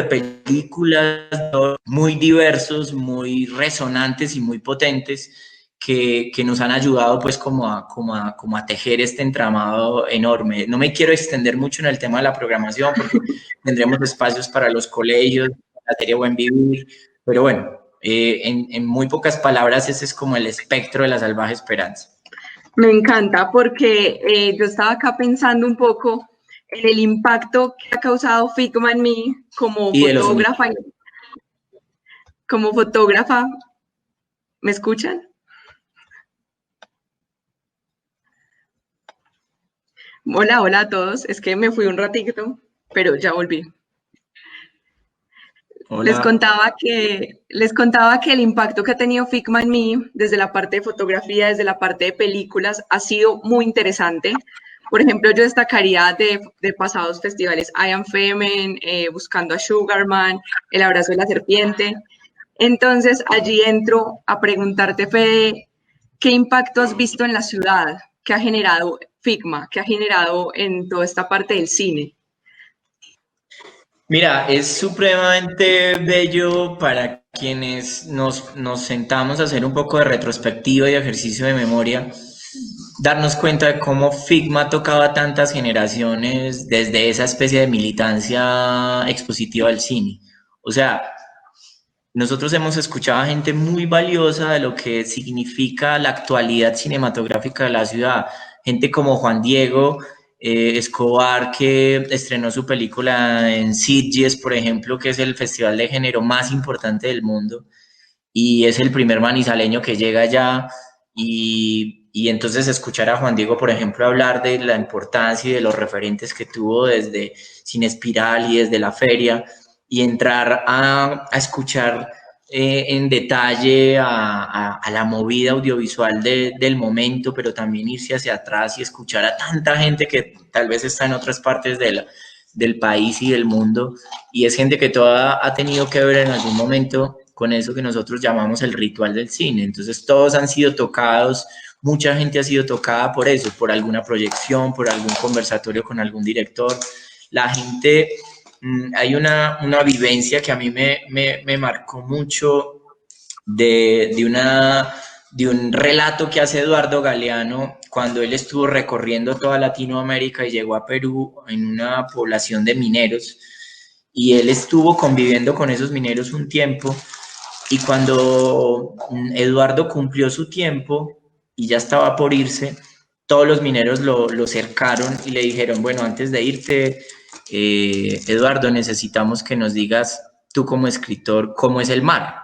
películas muy diversos, muy resonantes y muy potentes, que nos han ayudado pues como a tejer este entramado enorme. No me quiero extender mucho en el tema de la programación porque tendremos espacios para los colegios, la serie Buen Vivir, pero bueno, en muy pocas palabras ese es como el espectro de La Salvaje Esperanza.
Me encanta porque yo estaba acá pensando un poco en el impacto que ha causado Figma en mí como fotógrafa. Como fotógrafa, ¿me escuchan? Hola, hola a todos. Es que me fui un ratito, pero ya volví. Les
Hola.
contaba que el impacto que ha tenido Figma en mí, desde la parte de fotografía, desde la parte de películas, ha sido muy interesante. Por ejemplo, yo destacaría de pasados festivales I Am Femen, Buscando a Sugarman, El Abrazo de la Serpiente. Entonces, allí entro a preguntarte, Fede, ¿qué impacto has visto en la ciudad? ¿Qué ha generado Figma? ¿Qué ha generado en toda esta parte del cine?
Mira, es supremamente bello para quienes nos sentamos a hacer un poco de retrospectiva y ejercicio de memoria, darnos cuenta de cómo Figma tocaba tantas generaciones desde esa especie de militancia expositiva del cine. O sea, nosotros hemos escuchado a gente muy valiosa de lo que significa la actualidad cinematográfica de la ciudad. Gente como Juan Diego Escobar, que estrenó su película en Sitges, por ejemplo, que es el festival de género más importante del mundo, y es el primer manizaleño que llega allá. Y entonces escuchar a Juan Diego, por ejemplo, hablar de la importancia y de los referentes que tuvo desde Cine Espiral y desde la feria, y entrar a escuchar en detalle a la movida audiovisual del momento, pero también irse hacia atrás y escuchar a tanta gente que tal vez está en otras partes del país y del mundo, y es gente que toda ha tenido que ver en algún momento con eso que nosotros llamamos el ritual del cine. Entonces todos han sido tocados, mucha gente ha sido tocada por eso, por alguna proyección, por algún conversatorio con algún director. La gente, hay una vivencia que a mí me marcó mucho de un relato que hace Eduardo Galeano cuando él estuvo recorriendo toda Latinoamérica y llegó a Perú en una población de mineros, y él estuvo conviviendo con esos mineros un tiempo, y cuando Eduardo cumplió su tiempo y ya estaba por irse, todos los mineros lo cercaron y le dijeron, bueno, antes de irte, Eduardo, necesitamos que nos digas tú como escritor cómo es el mar.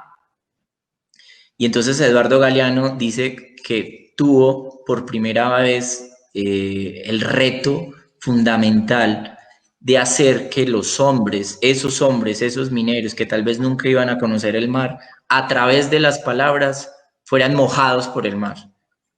Y entonces Eduardo Galeano dice que tuvo por primera vez el reto fundamental de hacer que los hombres, esos mineros que tal vez nunca iban a conocer el mar, a través de las palabras fueran mojados por el mar.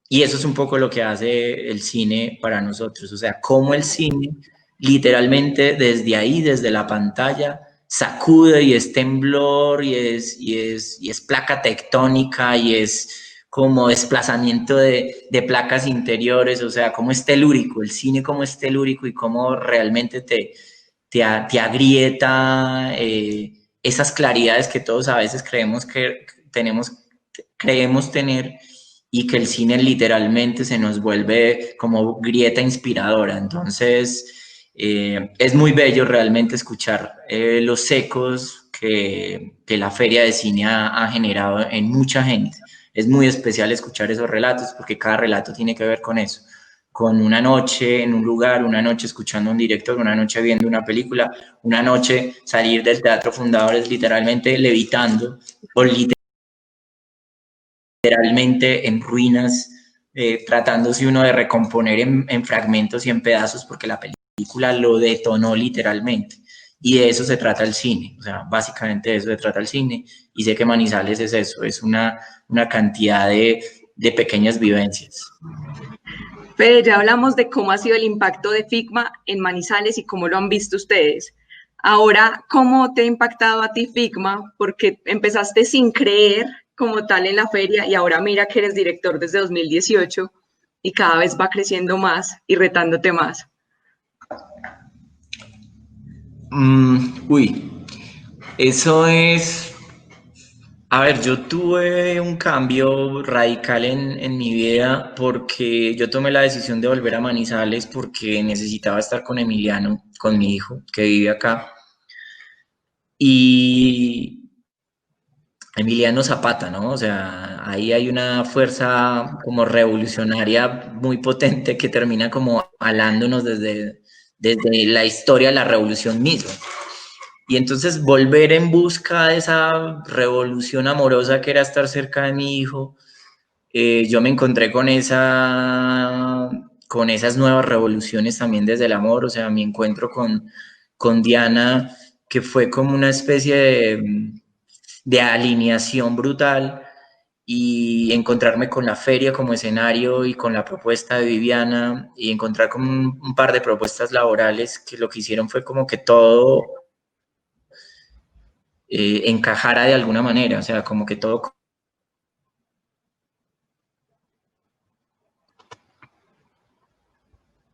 Y eso es un poco lo que hace el cine para nosotros, o sea, cómo el cine literalmente desde ahí, desde la pantalla, sacude y es temblor y es placa tectónica y es como desplazamiento de placas interiores, o sea, cómo es telúrico, el cine como es telúrico y cómo realmente te agrieta esas claridades que todos a veces creemos que creemos tener, y que el cine literalmente se nos vuelve como grieta inspiradora. Entonces, es muy bello realmente escuchar los ecos que la feria de cine ha generado en mucha gente. Es muy especial escuchar esos relatos porque cada relato tiene que ver con eso, con una noche en un lugar, una noche escuchando a un director, una noche viendo una película, una noche salir del Teatro Fundadores literalmente levitando o literalmente en ruinas, tratándose uno de recomponer en fragmentos y en pedazos porque la película lo detonó literalmente. Y de eso se trata el cine, o sea, básicamente de eso se trata el cine. Y sé que Manizales es eso, es una cantidad de pequeñas vivencias.
Fede, ya hablamos de cómo ha sido el impacto de Figma en Manizales y cómo lo han visto ustedes. Ahora, ¿cómo te ha impactado a ti Figma? Porque empezaste sin creer como tal en la feria y ahora mira que eres director desde 2018 y cada vez va creciendo más y retándote más.
Uy, eso es. A ver, yo tuve un cambio radical en mi vida porque yo tomé la decisión de volver a Manizales porque necesitaba estar con Emiliano, con mi hijo, que vive acá. Y Emiliano Zapata, ¿no? O sea, ahí hay una fuerza como revolucionaria muy potente que termina como alándonos desde la historia de la revolución misma. Y entonces volver en busca de esa revolución amorosa que era estar cerca de mi hijo, yo me encontré con esas nuevas revoluciones también desde el amor, o sea, mi encuentro con Diana, que fue como una especie de alineación brutal, y encontrarme con la feria como escenario y con la propuesta de Viviana y encontrar como un par de propuestas laborales que lo que hicieron fue como que todo encajara de alguna manera, o sea, como que todo.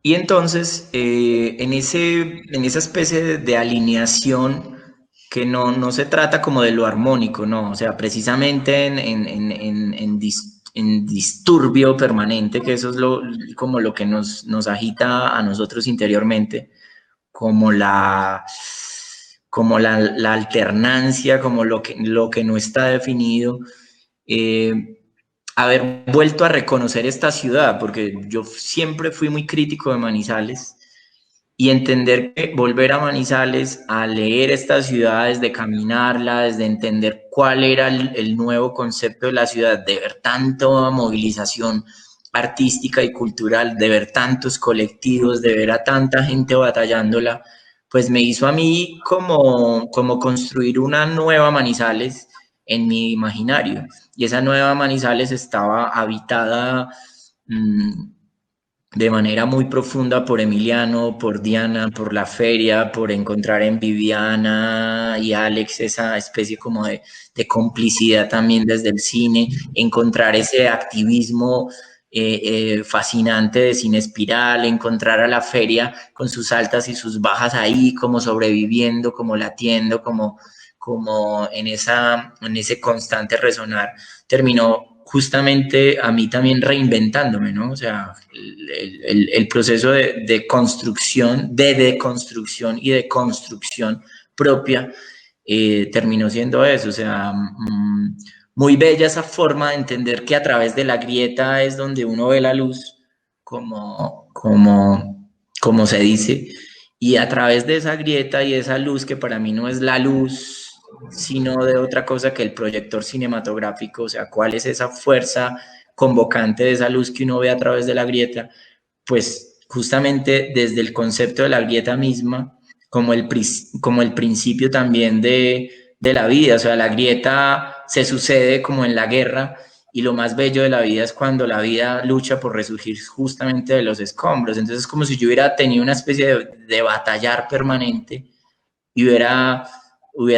Y entonces, en esa especie de alineación, que no se trata como de lo armónico, no, o sea, precisamente en disturbio permanente, que eso es como lo que nos agita a nosotros interiormente, como la alternancia, como lo que no está definido. Haber vuelto a reconocer esta ciudad, porque yo siempre fui muy crítico de Manizales, y entender que volver a Manizales, a leer estas ciudades, de caminarla, desde entender cuál era el nuevo concepto de la ciudad, de ver tanta movilización artística y cultural, de ver tantos colectivos, de ver a tanta gente batallándola, pues me hizo a mí como construir una nueva Manizales en mi imaginario. Y esa nueva Manizales estaba habitada de manera muy profunda por Emiliano, por Diana, por la feria, por encontrar en Viviana y Alex esa especie como de complicidad también desde el cine, encontrar ese activismo fascinante de Cine Espiral, encontrar a la feria con sus altas y sus bajas ahí, como sobreviviendo, como latiendo, como en ese constante resonar, terminó justamente a mí también reinventándome, ¿no? O sea, el proceso de construcción, de deconstrucción y de construcción propia terminó siendo eso, o sea, muy bella esa forma de entender que a través de la grieta es donde uno ve la luz, como se dice, y a través de esa grieta y esa luz, que para mí no es la luz sino de otra cosa que el proyector cinematográfico, o sea, cuál es esa fuerza convocante de esa luz que uno ve a través de la grieta, pues justamente desde el concepto de la grieta misma, como el principio también de la vida, o sea, la grieta se sucede como en la guerra, y lo más bello de la vida es cuando la vida lucha por resurgir justamente de los escombros. Entonces es como si yo hubiera tenido una especie de batallar permanente y hubiera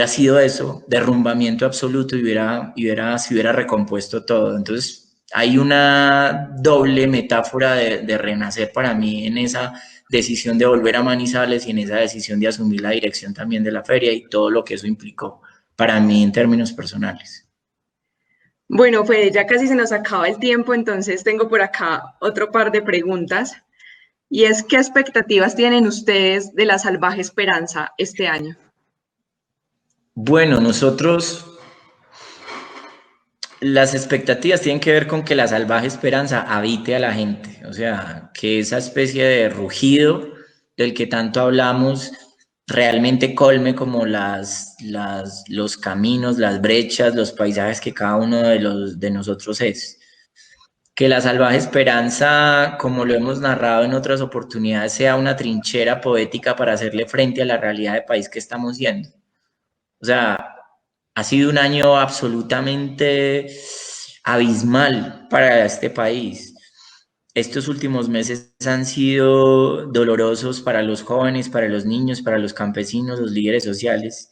sido eso, derrumbamiento absoluto, y se hubiera recompuesto todo. Entonces hay una doble metáfora de renacer para mí en esa decisión de volver a Manizales y en esa decisión de asumir la dirección también de la feria y todo lo que eso implicó para mí en términos personales.
Bueno, pues ya casi se nos acaba el tiempo, entonces tengo por acá otro par de preguntas. Y es, ¿qué expectativas tienen ustedes de la Salvaje Esperanza este año?
Bueno, las expectativas tienen que ver con que la salvaje esperanza habite a la gente, o sea, que esa especie de rugido del que tanto hablamos realmente colme como los caminos, las brechas, los paisajes que cada uno de nosotros es. Que la salvaje esperanza, como lo hemos narrado en otras oportunidades, sea una trinchera poética para hacerle frente a la realidad de país que estamos viendo. O sea, ha sido un año absolutamente abismal para este país. Estos últimos meses han sido dolorosos para los jóvenes, para los niños, para los campesinos, los líderes sociales.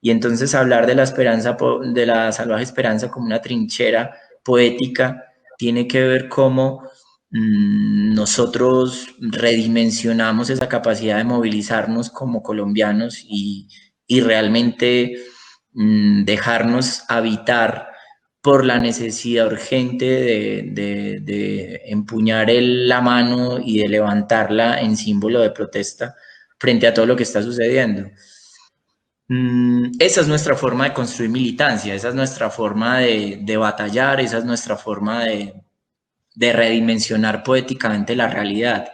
Y entonces hablar de la esperanza, de la salvaje esperanza como una trinchera poética, tiene que ver cómo nosotros redimensionamos esa capacidad de movilizarnos como colombianos y realmente dejarnos habitar por la necesidad urgente de empuñar la mano y de levantarla en símbolo de protesta frente a todo lo que está sucediendo. Esa es nuestra forma de construir militancia, esa es nuestra forma de batallar, esa es nuestra forma de redimensionar poéticamente la realidad.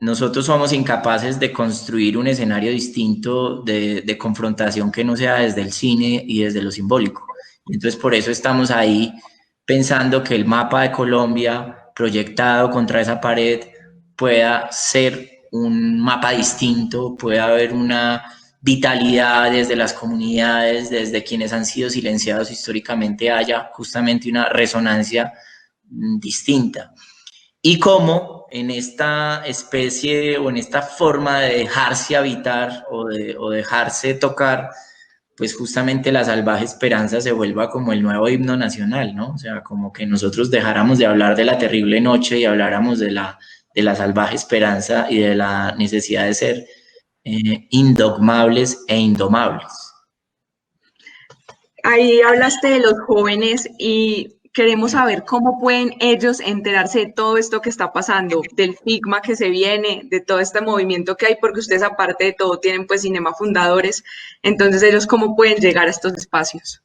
Nosotros somos incapaces de construir un escenario distinto de confrontación que no sea desde el cine y desde lo simbólico. Entonces, por eso estamos ahí pensando que el mapa de Colombia proyectado contra esa pared pueda ser un mapa distinto, pueda haber una vitalidad desde las comunidades, desde quienes han sido silenciados históricamente, haya justamente una resonancia distinta. Y cómo en esta especie o en esta forma de dejarse habitar o dejarse tocar, pues justamente la salvaje esperanza se vuelva como el nuevo himno nacional, ¿no? O sea, como que nosotros dejáramos de hablar de la terrible noche y habláramos de la salvaje esperanza y de la necesidad de ser indogmables e indomables.
Ahí hablaste de los jóvenes y queremos saber cómo pueden ellos enterarse de todo esto que está pasando, del Figma que se viene, de todo este movimiento que hay, porque ustedes aparte de todo tienen pues Cinema Fundadores, entonces ellos cómo pueden llegar a estos espacios.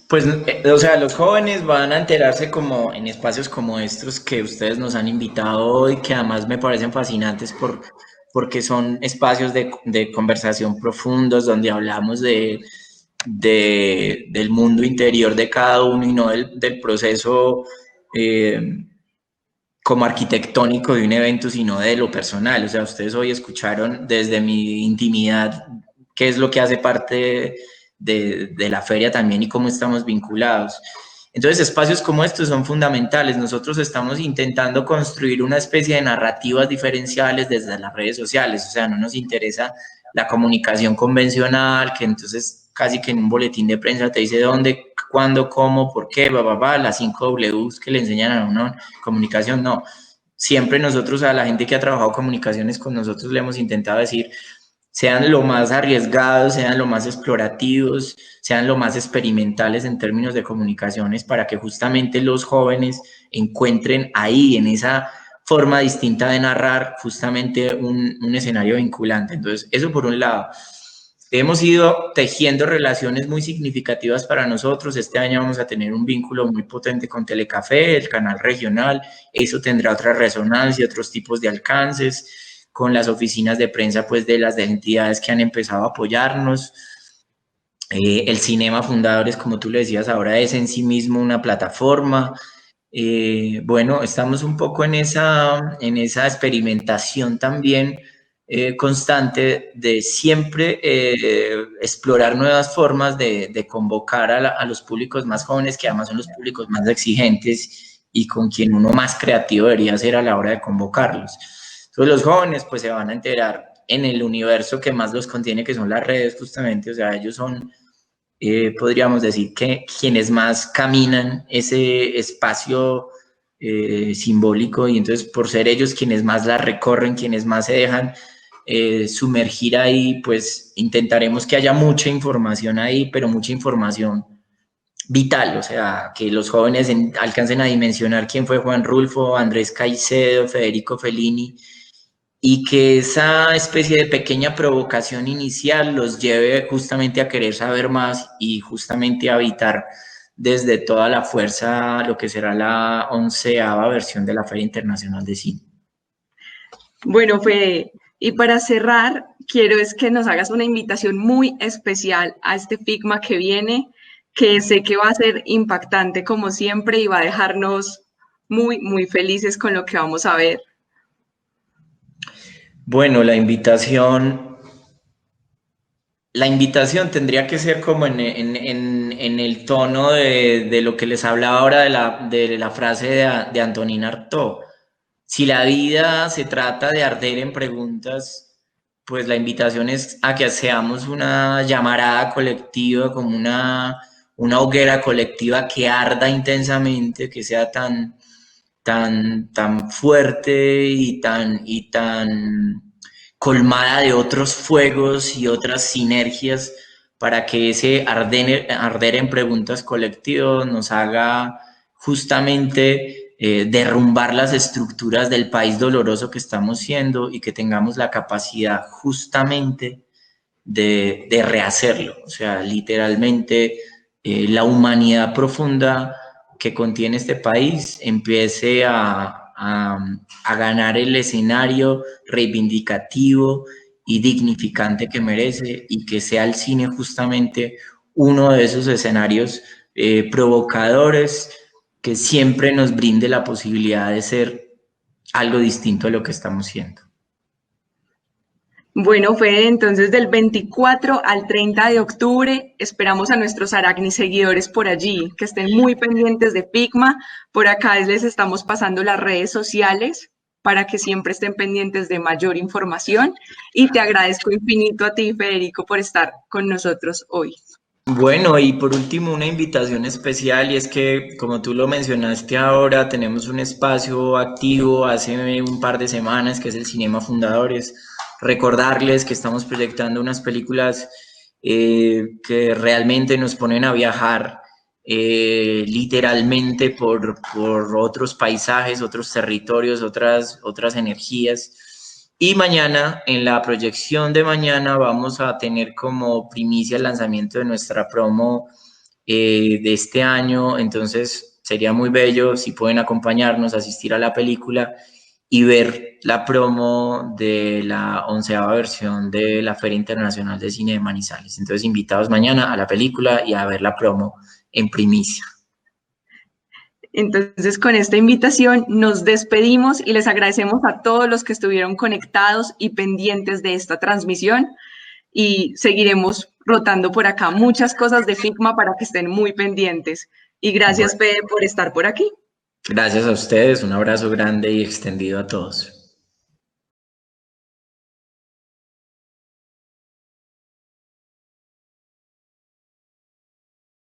Pues, o sea, los jóvenes van a enterarse como en espacios como estos que ustedes nos han invitado hoy, que además me parecen fascinantes porque son espacios de conversación profundos donde hablamos del mundo interior de cada uno y no del proceso como arquitectónico de un evento, sino de lo personal. O sea, ustedes hoy escucharon desde mi intimidad qué es lo que hace parte de la feria también y cómo estamos vinculados. Entonces, espacios como estos son fundamentales. Nosotros estamos intentando construir una especie de narrativas diferenciales desde las redes sociales. O sea, no nos interesa la comunicación convencional, que entonces casi que en un boletín de prensa te dice dónde, cuándo, cómo, por qué, las 5 Ws que le enseñan a uno comunicación. No, siempre nosotros a la gente que ha trabajado comunicaciones con nosotros le hemos intentado decir, sean lo más arriesgados, sean lo más explorativos, sean lo más experimentales en términos de comunicaciones para que justamente los jóvenes encuentren ahí, en esa forma distinta de narrar, justamente un escenario vinculante. Entonces, eso por un lado. Hemos ido tejiendo relaciones muy significativas para nosotros. Este año vamos a tener un vínculo muy potente con Telecafé, el canal regional. Eso tendrá otra resonancia, otros tipos de alcances, con las oficinas de prensa pues, de las entidades que han empezado a apoyarnos. El Cinema Fundadores, como tú le decías, ahora es en sí mismo una plataforma. Bueno, estamos un poco en esa experimentación también constante de siempre explorar nuevas formas de convocar a los públicos más jóvenes, que además son los públicos más exigentes y con quien uno más creativo debería ser a la hora de convocarlos. Entonces los jóvenes pues se van a enterar en el universo que más los contiene, que son las redes justamente, o sea, ellos son, podríamos decir que quienes más caminan ese espacio simbólico y entonces por ser ellos quienes más la recorren, quienes más se dejan sumergir ahí, pues intentaremos que haya mucha información ahí, pero mucha información vital, o sea, que los jóvenes alcancen a dimensionar quién fue Juan Rulfo, Andrés Caicedo, Federico Fellini, y que esa especie de pequeña provocación inicial los lleve justamente a querer saber más y justamente a habitar desde toda la fuerza lo que será la 11ª versión de la Feria Internacional de Cine.
Bueno, Fede, y para cerrar, quiero es que nos hagas una invitación muy especial a este Figma que viene, que sé que va a ser impactante como siempre y va a dejarnos muy, muy felices con lo que vamos a ver.
Bueno, la invitación tendría que ser como en el tono de lo que les hablaba ahora de la frase de Antonin Artaud. Si la vida se trata de arder en preguntas, pues la invitación es a que seamos una llamarada colectiva, como una hoguera colectiva que arda intensamente, que sea tan fuerte y tan colmada de otros fuegos y otras sinergias para que ese arder en preguntas colectivos nos haga justamente derrumbar las estructuras del país doloroso que estamos siendo y que tengamos la capacidad justamente de rehacerlo. O sea, literalmente la humanidad profunda que contiene este país empiece a ganar el escenario reivindicativo y dignificante que merece y que sea el cine justamente uno de esos escenarios provocadores que siempre nos brinde la posibilidad de ser algo distinto a lo que estamos siendo.
Bueno, Fede, entonces del 24 al 30 de octubre esperamos a nuestros Aracni seguidores por allí, que estén muy pendientes de Figma. Por acá les estamos pasando las redes sociales para que siempre estén pendientes de mayor información. Y te agradezco infinito a ti, Federico, por estar con nosotros hoy.
Bueno, y por último, una invitación especial, y es que, como tú lo mencionaste ahora, tenemos un espacio activo hace un par de semanas, que es el Cinema Fundadores. Recordarles que estamos proyectando unas películas que realmente nos ponen a viajar literalmente por otros paisajes, otros territorios, otras energías. Y mañana, en la proyección de mañana, vamos a tener como primicia el lanzamiento de nuestra promo de este año. Entonces, sería muy bello si pueden acompañarnos, asistir a la película y ver la promo de la 11ª versión de la Feria Internacional de Cine de Manizales. Entonces, invitados mañana a la película y a ver la promo en primicia.
Entonces, con esta invitación nos despedimos y les agradecemos a todos los que estuvieron conectados y pendientes de esta transmisión y seguiremos rotando por acá muchas cosas de Figma para que estén muy pendientes. Y gracias,
Bueno,
Fede, por estar por aquí.
gracias a ustedes, un abrazo grande y extendido a todos.